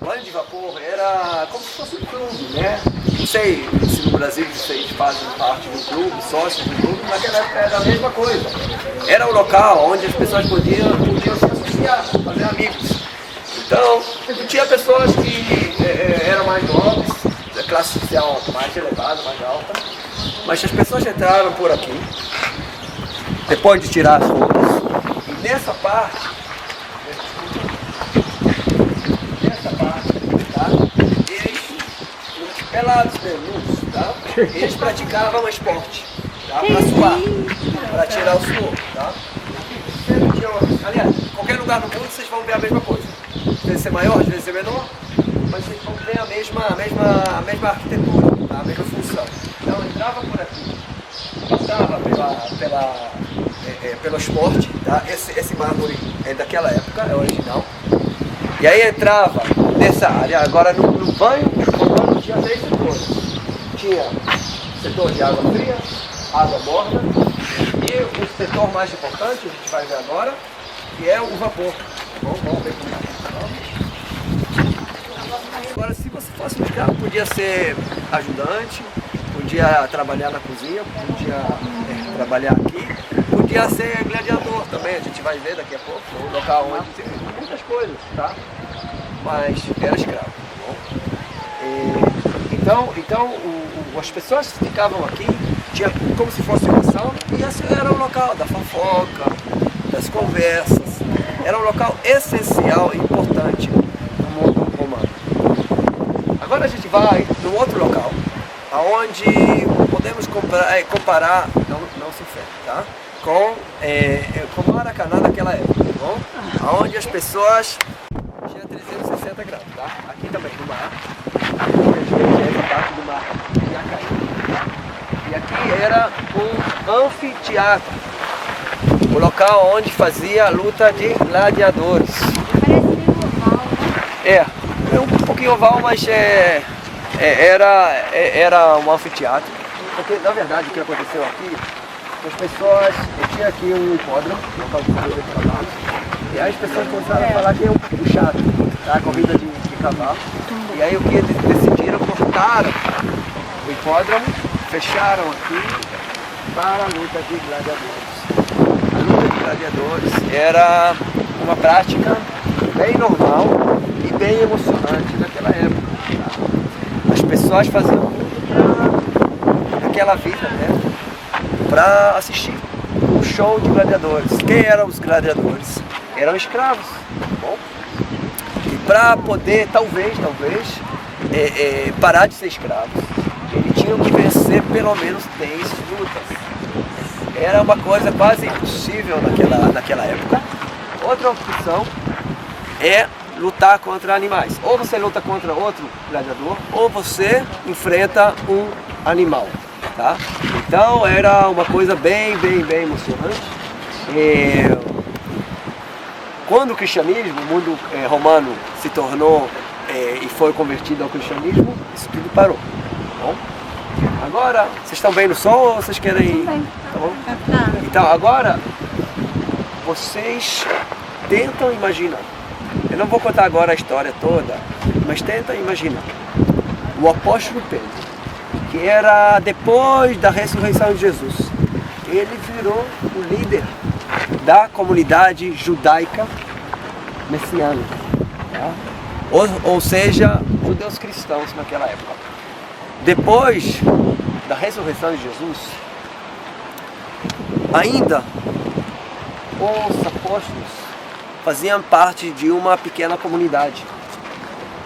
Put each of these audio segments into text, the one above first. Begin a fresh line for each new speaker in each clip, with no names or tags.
banho de vapor era como se fosse um clube, né? Não sei se no Brasil vocês fazem parte de um clube, sócios de um clube, mas naquela época era a mesma coisa. Era um local onde as pessoas podiam se associar, fazer amigos. Então, tinha pessoas que eram mais nobres, da classe social mais elevada, mais alta, mas as pessoas entraram por aqui, depois de tirar as roupas, e nessa parte, tá? Eles, pelados mesmo, tá? Eles praticavam esporte, tá? Para suar, para tirar o suor, tá? Aliás, em qualquer lugar do mundo vocês vão ver a mesma coisa. Às vezes ser maior, às vezes ser menor, mas vocês vão ver a mesma arquitetura, tá? A mesma função. Então entrava por aqui, passava pelo esporte, tá? Esse mármore é daquela época, é original. E aí entrava nessa área, agora no banho, tinha 3 setores. Tinha setor de água fria, água morna, e o setor mais importante, a gente vai ver agora, que é o vapor. Vamos ver como é. Agora, se você fosse um escravo, podia ser ajudante, podia trabalhar na cozinha, podia trabalhar aqui, podia ser gladiador também, a gente vai ver daqui a pouco, um local onde tem muitas coisas, tá? Mas era escravo. Então as pessoas que ficavam aqui, tinha como se fosse uma sauna, e esse era o local da fofoca, das conversas, era um local essencial e importante no mundo romano. Agora a gente vai num outro local, aonde podemos comparar, não se ofende, tá? Com o Maracanã daquela época, tá bom? Aonde as pessoas tinham 360 graus, tá? Aqui também no mar, essa parte do mar ia cair, tá? E aqui era um anfiteatro, o local onde fazia a luta de gladiadores.
Parece meio oval, né?
É um pouquinho oval, mas era um anfiteatro. Porque na verdade o que aconteceu aqui, as pessoas, tinha aqui um hipódromo, local de corrida de cavalos, e aí as pessoas começaram a falar que é um puxado, tá? A corrida de cavalo. E aí o que eles decidiram, cortaram o hipódromo, fecharam aqui para a luta de gladiadores. A luta de gladiadores era uma prática bem normal e bem emocionante naquela época. Tá? As pessoas faziam aquela vida, né, para assistir um show de gladiadores. Quem eram os gladiadores? Eram escravos, tá bom? E para poder, talvez, parar de ser escravos, eles tinham que vencer pelo menos 10 lutas. Era uma coisa quase impossível naquela época. Outra opção é lutar contra animais. Ou você luta contra outro gladiador, ou você enfrenta um animal, tá? Então era uma coisa bem emocionante. Quando o cristianismo, o mundo romano se tornou e foi convertido ao cristianismo, isso tudo parou, tá bom? Agora, vocês estão bem no som ou vocês querem... Tá bom? Então, agora, vocês tentam imaginar. Eu não vou contar agora a história toda, mas tentam imaginar. O apóstolo Pedro, que era depois da ressurreição de Jesus, ele virou o líder da comunidade judaica messiânica, tá? Ou seja, judeus cristãos naquela época. Depois da ressurreição de Jesus, ainda os apóstolos faziam parte de uma pequena comunidade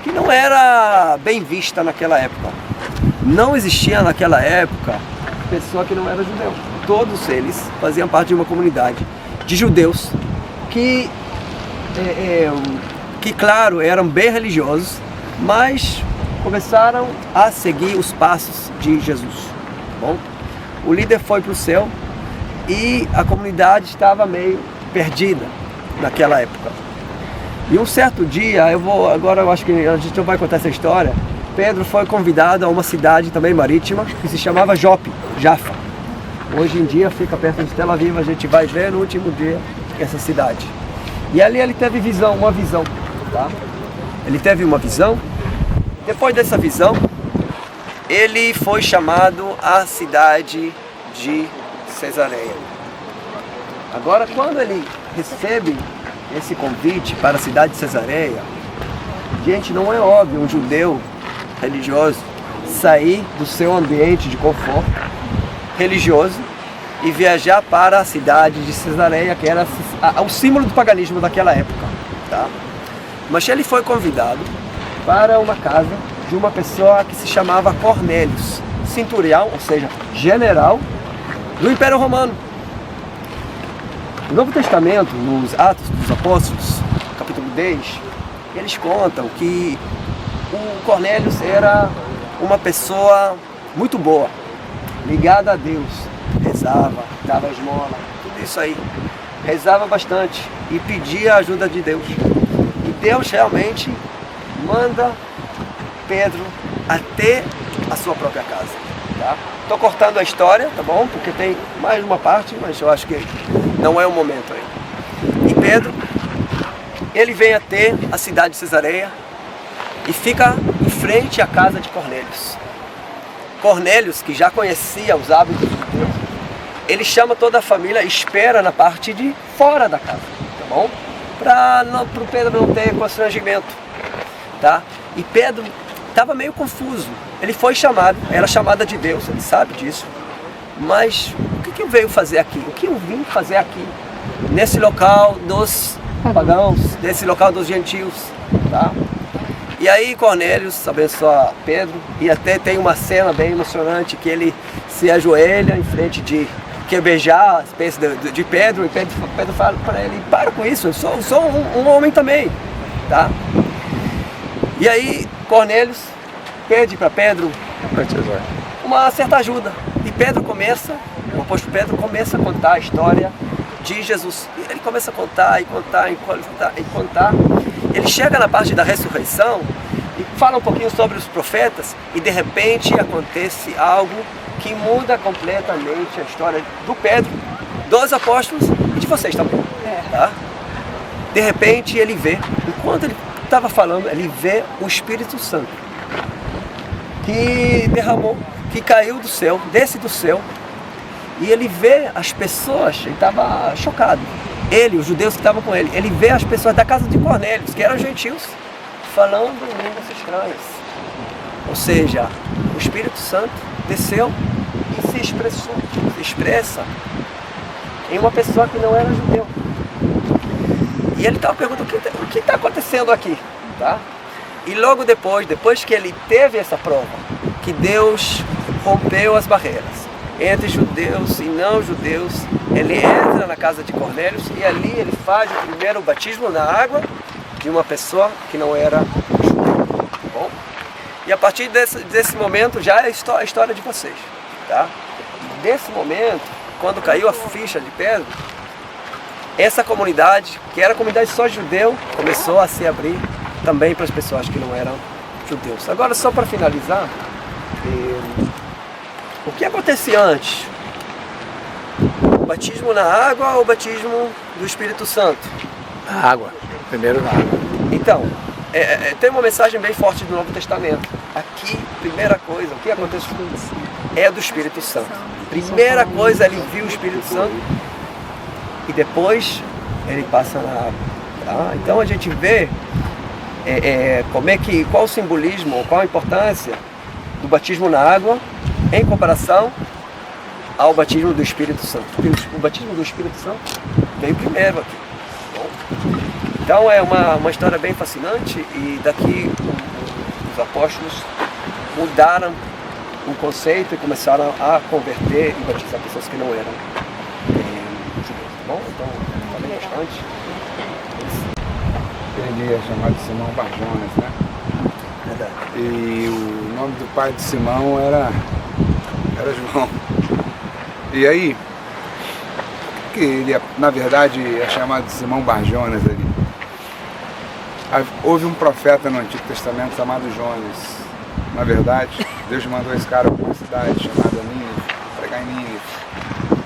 que não era bem vista naquela época. Não existia naquela época pessoa que não era judeu. Todos eles faziam parte de uma comunidade de judeus que claro, eram bem religiosos, mas começaram a seguir os passos de Jesus. Bom, o líder foi para o céu e a comunidade estava meio perdida naquela época. E um certo dia, agora eu acho que a gente não vai contar essa história, Pedro foi convidado a uma cidade também marítima que se chamava Jope, Jaffa. Hoje em dia fica perto de Tel Aviv, a gente vai ver no último dia essa cidade. E ali ele teve uma visão, tá? ele teve uma visão. Depois dessa visão, ele foi chamado à cidade de Cesareia. Agora, quando ele recebe esse convite para a cidade de Cesareia, gente, não é óbvio um judeu religioso sair do seu ambiente de conforto religioso e viajar para a cidade de Cesareia, que era o símbolo do paganismo daquela época, tá? Mas ele foi convidado para uma casa de uma pessoa que se chamava Cornélios, centurião, ou seja, general do Império Romano. No Novo Testamento, nos Atos dos Apóstolos, capítulo 10, eles contam que o Cornélios era uma pessoa muito boa, ligada a Deus, rezava, dava esmola, tudo isso aí, rezava bastante e pedia a ajuda de Deus. E Deus realmente manda Pedro até a sua própria casa, tá? Tô cortando a história, tá bom? Porque tem mais uma parte, mas eu acho que não é o momento aí. E Pedro, ele vem até a cidade de Cesareia e fica em frente à casa de Cornélios. Cornélios, que já conhecia os hábitos de Deus, ele chama toda a família e espera na parte de fora da casa, tá bom? Para o Pedro não ter constrangimento, tá? E Pedro estava meio confuso. Ele foi chamado, era chamada de Deus, ele sabe disso. Mas o que eu venho fazer aqui? O que eu vim fazer aqui? Nesse local dos pagãos, nesse local dos gentios, tá? E aí Cornélios abençoa Pedro, e até tem uma cena bem emocionante que ele se ajoelha em frente de quer beijar a espécie de Pedro, e Pedro fala para ele: para com isso, eu sou um homem também, tá? E aí Cornélios pede para Pedro uma certa ajuda, e o apóstolo Pedro começa a contar a história de Jesus. E ele começa a contar e contar. Ele chega na parte da ressurreição e fala um pouquinho sobre os profetas, e de repente acontece algo que muda completamente a história do Pedro, dos apóstolos e de vocês também. Tá? De repente ele vê, enquanto ele estava falando, ele vê o Espírito Santo que derramou, que caiu do céu, desce do céu, e ele vê as pessoas, ele estava chocado. Ele, os judeus que estavam com ele, ele vê as pessoas da casa de Cornélios, que eram gentios, falando línguas estranhas. Ou seja, o Espírito Santo desceu e se expressa em uma pessoa que não era judeu. E ele estava perguntando: o que está acontecendo aqui? Tá? E logo depois que ele teve essa prova, que Deus rompeu as barreiras entre judeus e não judeus, ele entra na casa de Cornélios e ali ele faz o primeiro batismo na água de uma pessoa que não era judeu. Tá bom? E a partir desse momento já é a história de vocês. Tá? Desse momento, quando caiu a ficha de Pedro, essa comunidade, que era a comunidade só judeu, começou a se abrir também para as pessoas que não eram judeus. Agora, só para finalizar, o que acontecia antes? O batismo na água ou o batismo do Espírito Santo?
Na água, primeiro na água.
Então, tem uma mensagem bem forte do Novo Testamento. Aqui, primeira coisa, o que acontece é do Espírito Santo. Primeira coisa, ele viu o Espírito Santo e depois ele passa na água. Tá? Então a gente vê qual o simbolismo, qual a importância do batismo na água em comparação ao batismo do Espírito Santo. O batismo do Espírito Santo veio primeiro aqui. Bom, então é uma história bem fascinante, e daqui os apóstolos mudaram o conceito e começaram a converter e batizar pessoas que não eram judeus. Tá bom? Então, falei bastante.
Ele é chamado de Simão Barjonas, né?
Verdade.
E o nome do pai de Simão era João. E aí, que ele, na verdade, é chamado de Simão Barjonas ali. Houve um profeta no Antigo Testamento chamado Jonas. Na verdade, Deus mandou esse cara para uma cidade chamada Nínive, pregar em Nínive.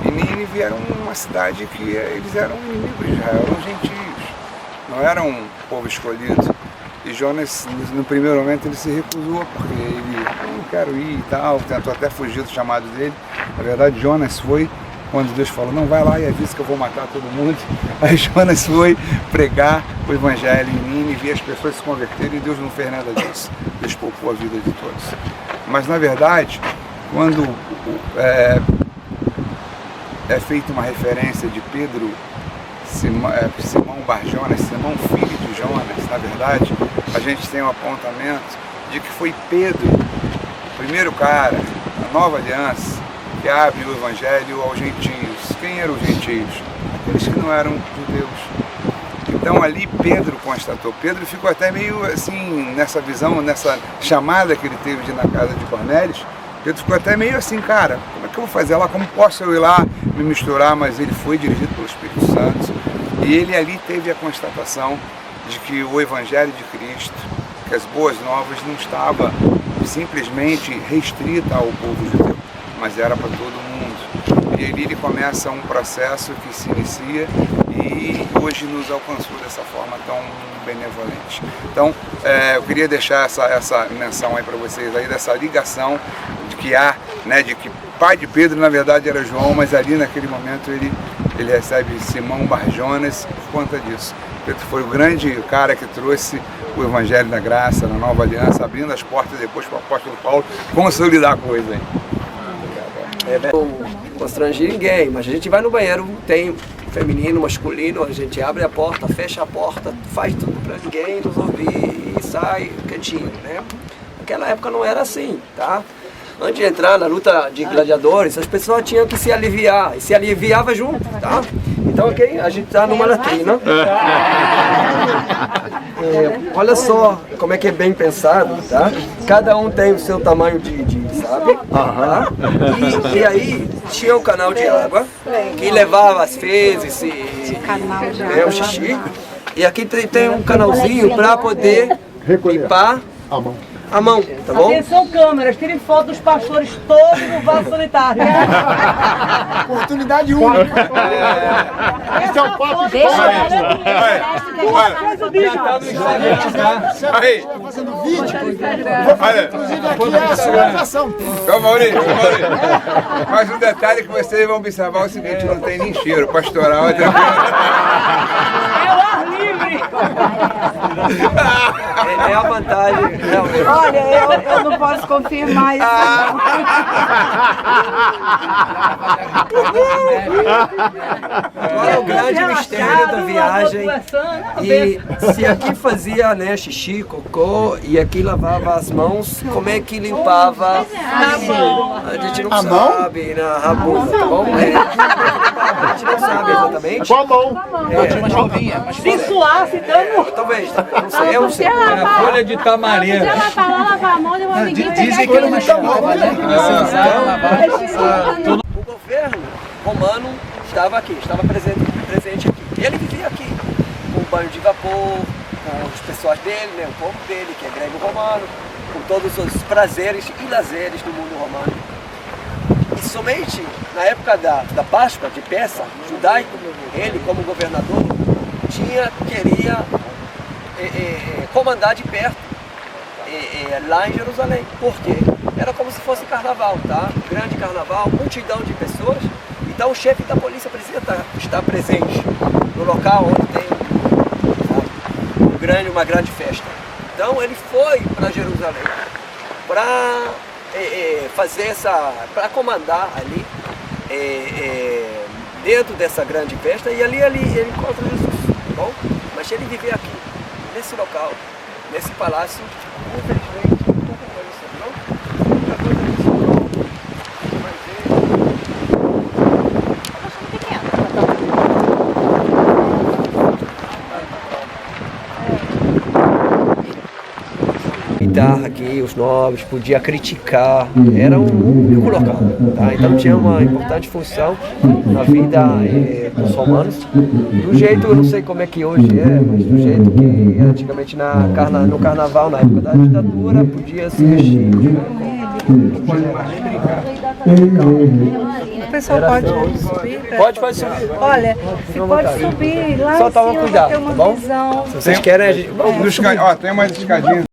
E Nínive era uma cidade que eles eram inimigos de Israel, eram gentios, não eram um povo escolhido. E Jonas, no primeiro momento, ele se recusou, porque ele, eu não quero ir e tal, tentou até fugir do chamado dele. Na verdade, Jonas foi, quando Deus falou, não, vai lá e avisa que eu vou matar todo mundo. Aí Jonas foi pregar o evangelho em Nínive e as pessoas se converteram e Deus não fez nada disso. Deus poupou a vida de todos. Mas, na verdade, quando é feita uma referência de Pedro, Simão Bar Jonas, Simão filho de Jonas, na verdade, a gente tem um apontamento de que foi Pedro, o primeiro cara, a nova aliança, que abre o evangelho aos gentios. Quem eram os gentios? Aqueles que não eram judeus. Então ali Pedro constatou. Pedro ficou até meio assim, nessa visão, nessa chamada que ele teve de ir na casa de Cornélio, Pedro ficou até meio assim, cara, como é que eu vou fazer lá? Como posso eu ir lá me misturar? Mas ele foi dirigido pelo Espírito Santo e ele ali teve a constatação de que o Evangelho de Cristo, que as boas novas não estava simplesmente restrita ao povo judeu, mas era para todo mundo. E ali ele começa um processo que se inicia e hoje nos alcançou dessa forma tão benevolente. Então, eu queria deixar essa menção aí para vocês aí, dessa ligação de que há, né, de que pai de Pedro na verdade era João, mas ali naquele momento ele recebe Simão Bar Jonas por conta disso. Pedro foi o grande cara que trouxe o Evangelho da Graça, na Nova Aliança, abrindo as portas depois para o apóstolo Paulo consolidar a coisa aí.
Não constranger ninguém, mas a gente vai no banheiro, tem feminino, masculino, a gente abre a porta, fecha a porta, faz tudo para ninguém nos ouvir e sai quietinho, né? Naquela época não era assim, tá? Antes de entrar na luta de gladiadores, as pessoas tinham que se aliviar, e se aliviava junto, tá? Então aqui a gente está numa latrina. Olha só como é que é bem pensado, tá? Cada um tem o seu tamanho sabe? Tá? E aí tinha o canal de água que levava as fezes e o xixi. E aqui tem um canalzinho para poder limpar a mão, tá bom?
Atenção câmeras, tirem foto dos pastores todos no vaso sanitário.
Oportunidade única. Esse é o papo de
Faz o vídeo.
Aí,
fazendo vídeo. Inclusive aqui é a sua atração.
Então, Maurício, mas um detalhe que vocês vão observar é o seguinte, não tem nem cheiro, pastoral é tranquilo.
É o ar livre.
É a vantagem, realmente.
Olha, eu não posso confirmar isso.
Agora é o grande mistério da viagem. E se aqui fazia, né, xixi, cocô, e aqui lavava as mãos, como é que limpava? A gente não sabe, na rabona, tá bom? A gente não sabe exatamente.
Com a mão.
Tinha uma chuvinha.
Se suasse, então...
Talvez, não sei, eu não sei.
Folha de tamareira.
Lavar a mão, ninguém
Dizem que não chamava, né? Que precisava lavar.
O governo romano estava aqui, estava presente aqui. Ele vivia aqui, com o banho de vapor, com os pessoas dele, né, o povo dele, que é grego-romano, com todos os prazeres e lazeres do mundo romano. E somente na época da Páscoa, de Pessa, judaico, ele como governador, queria comandar de perto lá em Jerusalém. Por quê? Era como se fosse carnaval, tá? Grande carnaval, multidão de pessoas. Então o chefe da polícia precisa estar presente no local onde tem uma grande festa. Então ele foi para Jerusalém para fazer para comandar ali dentro dessa grande festa, e ali ele encontra Jesus, tá bom? Mas ele vivia aqui, nesse local, nesse palácio, infelizmente, pouca coisa assim, não? Muita coisa que sobrou, vai guitarra aqui, os nobres, podia criticar, era um único local, tá? Então tinha uma importante função na vida dos romanos, do jeito, eu não sei como é que hoje mas do jeito que antigamente no carnaval, na época da ditadura, podia se mexer
O pessoal pode subir?
Pode subir.
Olha, se pode subir lá
Só
em
toma
cima,
cuidado,
vai ter uma
tá bom?
visão.
Se vocês querem, a gente...
Ó, tem umas escadinhas.